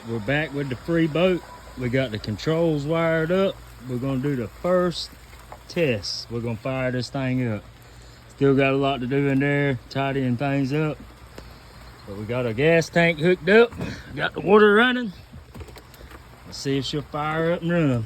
We're back with the free boat. We got the controls wired up. We're gonna do the first test. We're gonna fire this thing up. Still got a lot to do in there, tidying things up. But we got a gas tank hooked up. Got the water running. Let's see if she'll fire up and run.